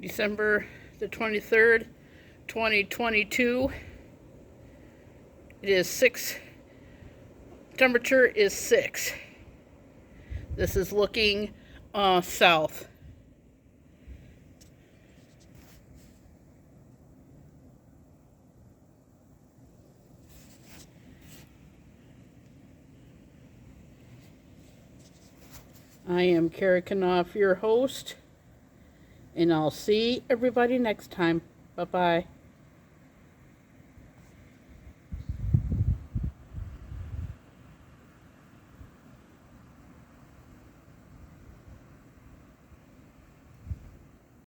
December the 23rd, 2022. It is 6. Temperature is 6. This is looking south. I am Kara Knopf, your host, and I'll see everybody next time. Bye-bye.